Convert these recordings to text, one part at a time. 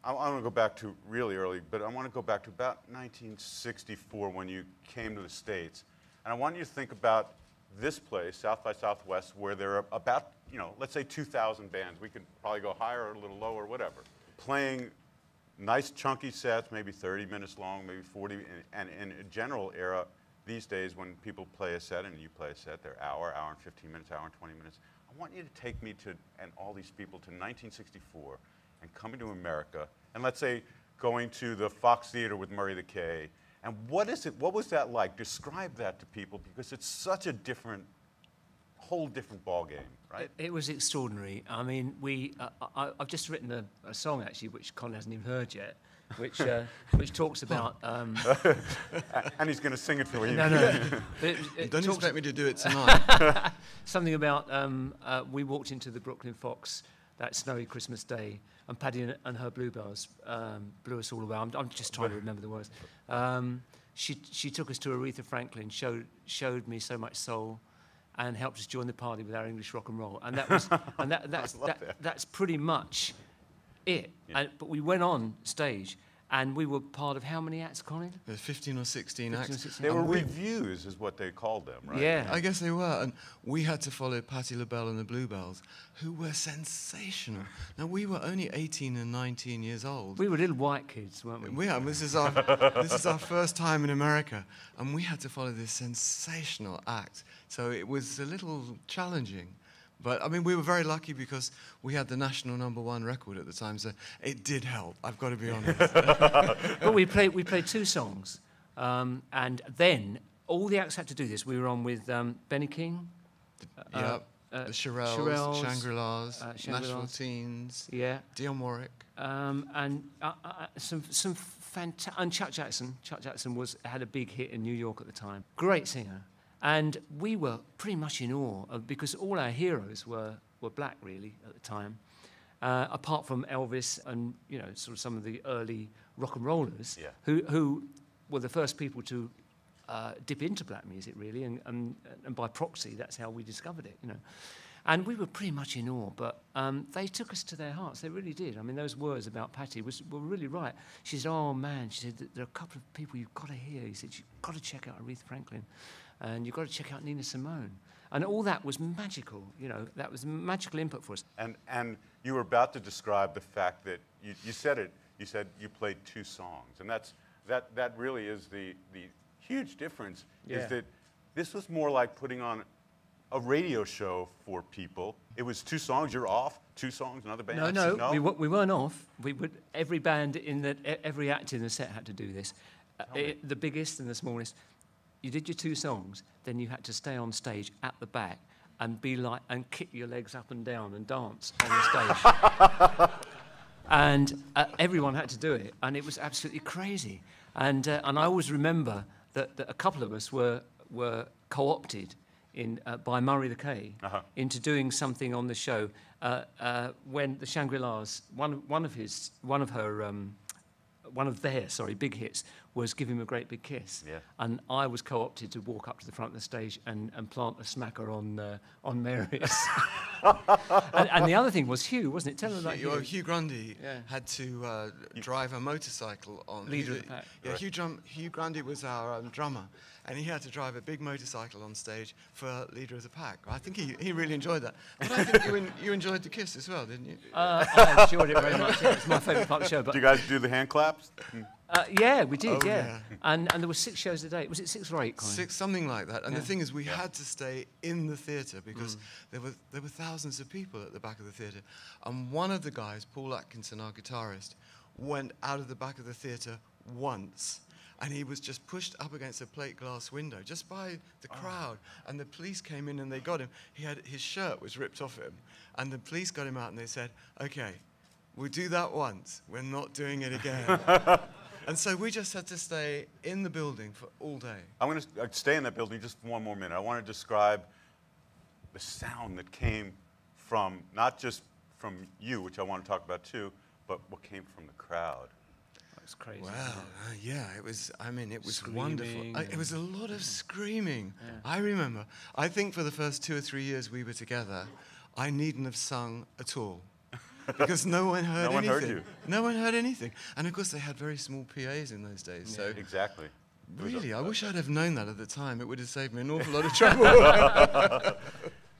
I want to go back to really early, but I want to go back to about 1964 when you came to the States. And I want you to think about this place, South by Southwest, where there are about, let's say 2,000 bands. We could probably go higher or a little lower, whatever. Playing nice chunky sets, maybe 30 minutes long, maybe 40. And in a general era, these days when people play a set and you play a set, they're hour and 15 minutes, hour and 20 minutes. I want you to take me to, and all these people, to 1964 and coming to America, and let's say going to the Fox Theater with Murray the K. And what was that like? Describe that to people, because it's such a whole different ball game, right? It was extraordinary. I mean, I've just written a song, actually, which Colin hasn't even heard yet, which talks about... and he's going to sing it for you. No. Don't expect me to do it tonight. Something about, we walked into the Brooklyn Fox that snowy Christmas day, and Paddy and her bluebells blew us all away. I'm just trying to remember the words. She took us to Aretha Franklin, showed me so much soul, and helped us join the party with our English rock and roll. And that was, that's pretty much it. Yeah. But we went on stage, and we were part of how many acts, Colin? 15 or 16 acts. They were reviews, is what they called them, right? Yeah. I guess they were. And we had to follow Patti LaBelle and the Bluebells, who were sensational. Now, we were only 18 and 19 years old. We were little white kids, weren't we? This is our first time in America, and we had to follow this sensational act. So it was a little challenging. But, I mean, we were very lucky because we had the national #1 record at the time, so it did help, I've got to be honest. But we played 2 songs, and then all the acts had to do this. We were on with Benny King. The Shirelles, Shangri-Las, Nashville Teens, Dionne Warwick. And some fantastic... And Chuck Jackson. Chuck Jackson had a big hit in New York at the time. Great singer. And we were pretty much in awe, because all our heroes were black, really, at the time. Apart from Elvis and, sort of some of the early rock and rollers, who were the first people to dip into black music, really, and by proxy, that's how we discovered it, And we were pretty much in awe, but they took us to their hearts. They really did. I mean, those words about Patti were really right. She said, "Oh, man," she said, "there are a couple of people you've got to hear." He said, "You've got to check out Aretha Franklin, and you've got to check out Nina Simone." And all that was magical, that was magical input for us. And you were about to describe the fact that, you said it, you said you played 2 songs. And that really is the huge difference, is that this was more like putting on a radio show for people. It was 2 songs, you're off, 2 songs, another band. No, we weren't off. Every band every act in the set had to do this. The biggest and the smallest. You did your 2 songs, then you had to stay on stage at the back and and kick your legs up and down and dance on the stage. And everyone had to do it, and it was absolutely crazy. And I always remember that a couple of us were co-opted by Murray the K into doing something on the show when the Shangri-Las, one of their big hits was Give Him a Great Big Kiss. Yeah. And I was co-opted to walk up to the front of the stage and plant a smacker on Mary's. and the other thing was Hugh, wasn't it? Tell them about Hugh. Hugh Grundy had to drive a motorcycle on... Leader of the Pack. Yeah, right. Hugh Grundy was our drummer, and he had to drive a big motorcycle on stage for Leader of the Pack. I think he really enjoyed that. But I think you enjoyed the Kiss as well, didn't you? I enjoyed it very much. It's my favourite part of the show. But do you guys do the hand claps? Yeah, we did, And there were 6 shows a day. Was it 6 or 8, Colin? 6, something like that. And the thing is, we had to stay in the theatre because there were thousands of people at the back of the theatre. And one of the guys, Paul Atkinson, our guitarist, went out of the back of the theatre once. And he was just pushed up against a plate glass window, just by the crowd. And the police came in and they got him. His shirt was ripped off him. And the police got him out and they said, "Okay, we'll do that once. We're not doing it again." And so we just had to stay in the building for all day. I'm going to stay in that building just one more minute. I want to describe the sound that came from, not just from you, which I want to talk about too, but what came from the crowd. That was crazy. Wow, it was, it was screaming, wonderful. It was a lot of screaming. Yeah. I remember. I think for the first 2 or 3 years we were together, I needn't have sung at all. because no one heard No one anything. heard you. No one heard anything. And of course, they had very small PAs in those days. So Exactly. really, I wish I'd have known that at the time. It would have saved me an awful lot of trouble.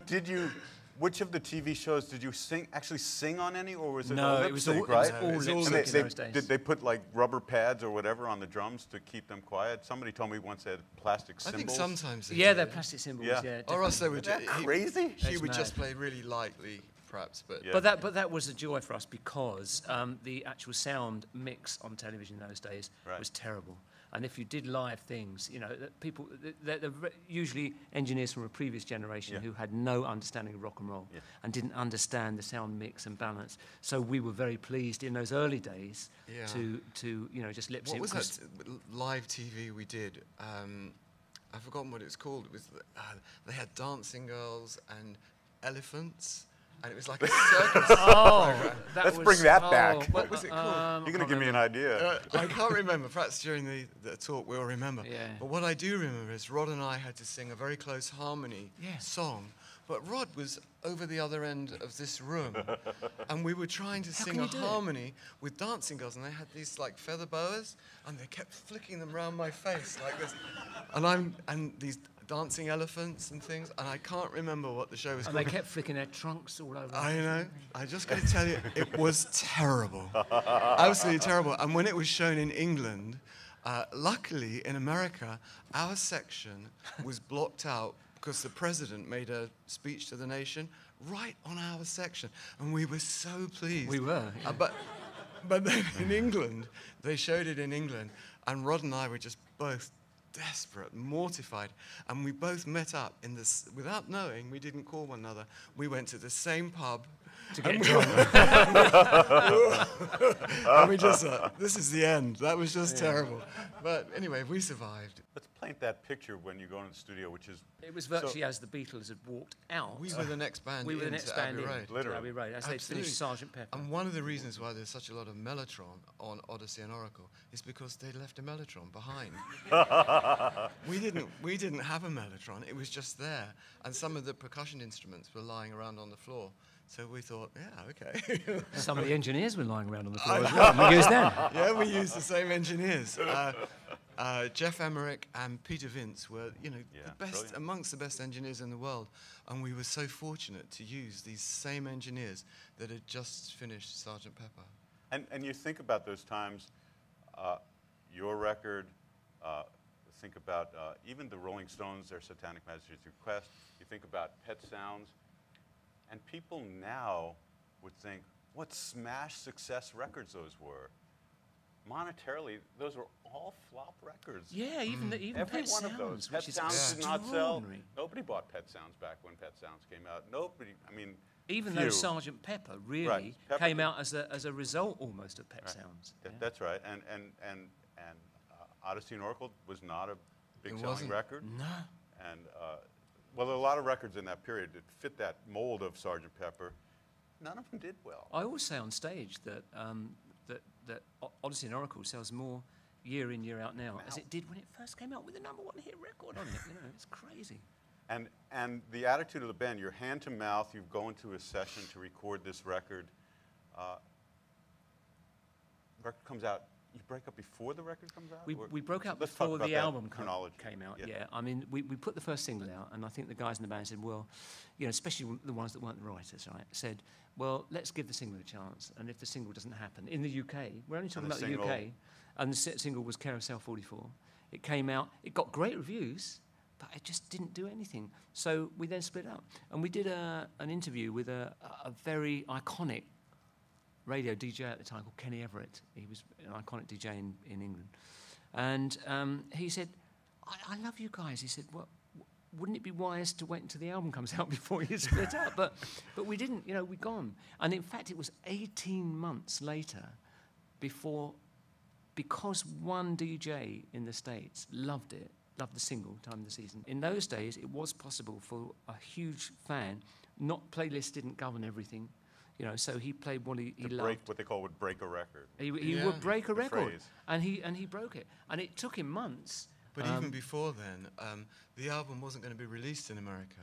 Did you? Which of the TV shows did you actually sing on any, or was it No, lip it was sync, all, right? it was all lip sync in those days. Did they put like rubber pads or whatever on the drums to keep them quiet? Somebody told me once they had plastic I cymbals. think sometimes they Yeah, did. they're plastic cymbals. Yeah. Yeah, Or else they would. Isn't that crazy? He That's would mad. just play really lightly, perhaps, but. Yeah. But that was a joy for us because the actual sound mix on television in those days Right. was terrible. And if you did live things, you know, people, they're usually engineers from a previous generation Yeah. who had no understanding of rock and roll Yeah. and didn't understand the sound mix and balance. So we were very pleased in those early days Yeah. to you know, just lip sync. What was that live TV we did? I've forgotten what it was called. It was they had dancing girls and elephants, and it was like a circus. Oh, that Let's was, bring that oh, back. What was it called? You're going to give me an idea. I can't remember. Perhaps during the talk we'll remember. Yeah. But what I do remember is Rod and I had to sing a very close harmony Yeah. song. But Rod was over the other end of this room, and we were trying to sing can a you do it? harmony with dancing girls, and they had these like feather boas, and they kept flicking them round my face like this, and these dancing elephants and things, and I can't remember what the show was And called. they kept flicking their trunks all over. I know. I just got to tell you, it was terrible. Absolutely terrible. And when it was shown in England, luckily in America, our section was blocked out because the president made a speech to the nation right on our section. And we were so pleased. We were. Yeah. But then in England, they showed it in England, and Rod and I were just both desperate, mortified, and we both met up in this, without knowing, we didn't call one another. We went to the same pub. To get drunk. And we just thought, this is the end. That was just terrible. But anyway, we survived. Let's paint that picture when you go into the studio, which is It was virtually as the Beatles had walked out. We were the next band We were the into next band Abbey in Road. to Literally. Abbey Road, as they Absolutely. finished Sergeant Pepper. And one of the reasons why there's such a lot of mellotron on Odessey and Oracle is because they left a mellotron behind. we didn't have a mellotron. It was just there, and some of the percussion instruments were lying around on the floor. So we thought, yeah, okay. Some of the engineers were lying around on the floor as well. And we used them. Yeah, we used the same engineers. Jeff Emmerich and Peter Vince were, you know, Yeah, the best brilliant. amongst the best engineers in the world, and we were so fortunate to use these same engineers that had just finished Sergeant Pepper. And you think about those times, your record, think about even the Rolling Stones, their Satanic Majesty's Request, you think about Pet Sounds, and people now would think, what smash success records those were. Monetarily, those were all flop records. Yeah, even Every Pet one Sounds, of those. Pet which is Sounds did not sell. extraordinary. Nobody bought Pet Sounds back when Pet Sounds came out. Nobody, I mean, Even few. though Sergeant Pepper really Right, Pepper came did. out as a result almost of Pet Sounds. Yeah. That's right. And Odessey and Oracle was not a big It selling wasn't. record. No. And well, there are a lot of records in that period that fit that mold of Sergeant Pepper. None of them did well. I always say on stage that that Odessey and Oracle sells more year in, year out now as it did when it first came out with a #1 hit record on it. You know, it's crazy. And the attitude of the band, you're hand to mouth, you go into a session to record this record. Record comes out, you break up before the record comes out? We broke up Let's talk before about the that album chronology. came out. Yeah. Yeah, I mean, we put the first single out, and I think the guys in the band said, well, you know, especially the ones that weren't the writers, right, said, well, let's give the single a chance, and if the single doesn't happen, in the UK, we're only talking And the about the single- UK, and the single was Carousel 44. It came out, it got great reviews, but it just didn't do anything. So we then split up, and we did an interview with a very iconic radio DJ at the time called Kenny Everett. He was an iconic DJ in England. And he said, I love you guys. He said, well, wouldn't it be wise to wait until the album comes out before you split up? But we didn't, you know, we'd gone. And in fact, it was 18 months later because one DJ in the States loved it, loved the single, Time of the Season. In those days, it was possible for a huge fan, playlists didn't govern everything, you know, so he played what he To loved. break what they call would break a record. He Yeah. would break a The record, phrase. and he broke it, and it took him months. But even before then, the album wasn't going to be released in America.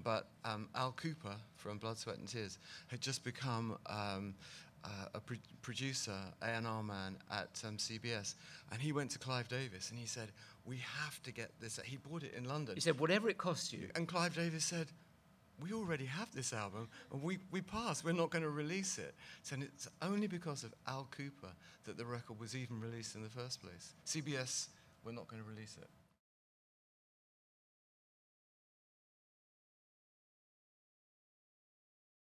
but Al Cooper from Blood, Sweat and Tears had just become a producer, A&R man at CBS, and he went to Clive Davis and he said, "We have to get this." He bought it in London. He said, "Whatever it costs you." And Clive Davis said, "We already have this album, and we passed. We're not going to release it." So it's only because of Al Cooper that the record was even released in the first place. CBS were not going to release it.